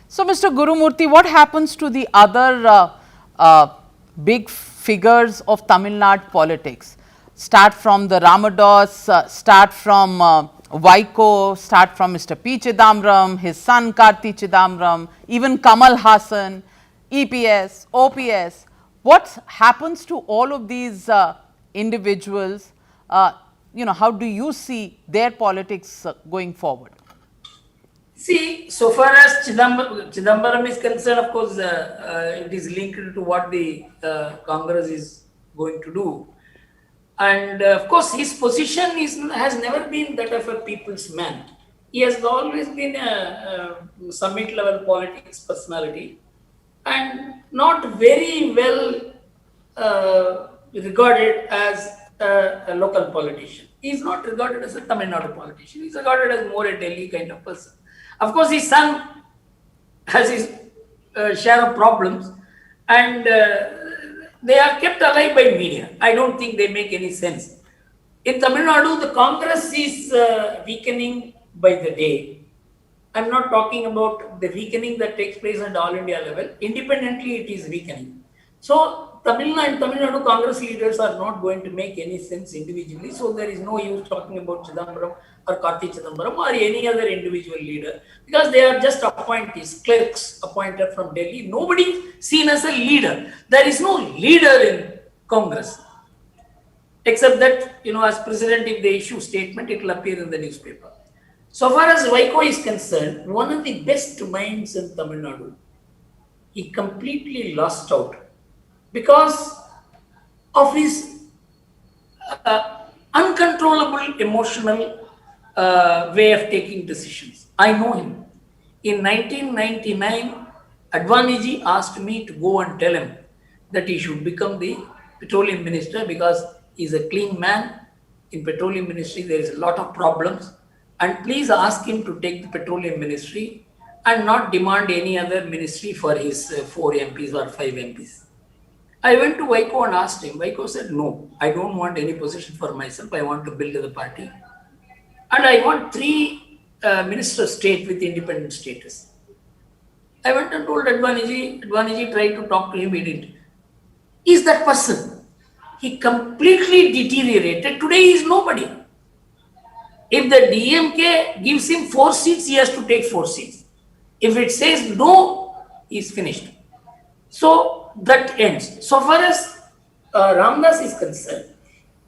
So, Mr. Gurumurthy, what happens to the other big figures of Tamil Nadu politics? Start from the Ramados, start from Vaiko, start from Mr. P. Chidambaram, his son Karti Chidambaram, even Kamal Hassan, EPS, OPS. What happens to all of these individuals? How do you see their politics going forward? See, so far as Chidambaram is concerned, of course, it is linked to what the Congress is going to do. And of course, his position has never been that of a people's man. He has always been a summit level politics personality and not very well regarded as a local politician. He is not regarded as a Tamil Nadu politician. He is regarded as more a Delhi kind of person. Of course, his son has his share of problems, and they are kept alive by media. I don't think they make any sense. In Tamil Nadu, the Congress is weakening by the day. I'm not talking about the weakening that takes place at all India level. Independently, it is weakening. So, Tamil Nadu Congress leaders are not going to make any sense individually. So, there is no use talking about Chidambaram or Karti Chidambaram or any other individual leader because they are just appointees, clerks appointed from Delhi. Nobody seen as a leader. There is no leader in Congress. Except that, as president, if they issue statement, it will appear in the newspaper. So far as Vaiko is concerned, one of the best minds in Tamil Nadu, he completely lost out because of his uncontrollable emotional way of taking decisions. I know him. In 1999, Advaniji asked me to go and tell him that he should become the petroleum minister because he's a clean man. In petroleum ministry, there is a lot of problems. And please ask him to take the petroleum ministry and not demand any other ministry for his 4 MPs or 5 MPs. I went to Vaiko and asked him. Vaiko said, no, I don't want any position for myself. I want to build the party. And I want 3 minister state with independent status. I went and told Advaniji. Advaniji tried to talk to him. He didn't. Is that person? He completely deteriorated. Today he is nobody. If the DMK gives him 4 seats, he has to take 4 seats. If it says no, he is finished. So that ends. So far as Ramdas is concerned,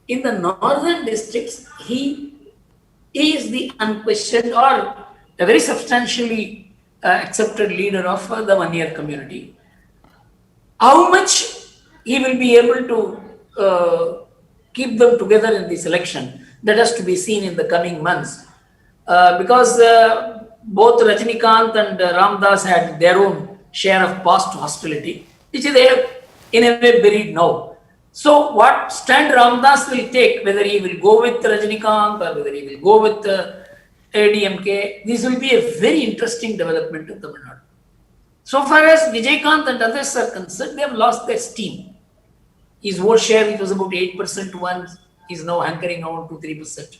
in the northern districts, he is the unquestioned or a very substantially accepted leader of the Vaniyar community. How much he will be able to keep them together in this election, that has to be seen in the coming months. Because both Rajinikanth and Ramdas had their own share of past hostility, which they have in a way buried now. So what stand Ramdas will take, whether he will go with Rajinikanth or whether he will go with ADMK, this will be a very interesting development in Tamil Nadu. So far as Vijaykanth and others are concerned, they have lost their steam. His vote share, which was about 8% once, is now anchoring on to 3%.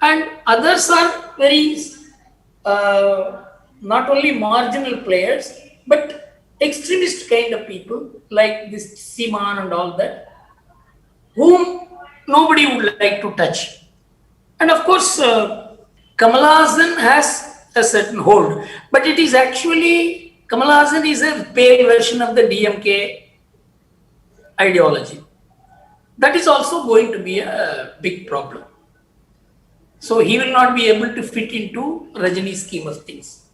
And others are very not only marginal players, but extremist kind of people like this Seeman and all that, whom nobody would like to touch. And of course, Kamal Hassan has a certain hold, but it is actually, Kamal Hassan is a pale version of the DMK ideology. That is also going to be a big problem. So he will not be able to fit into Rajini's scheme of things.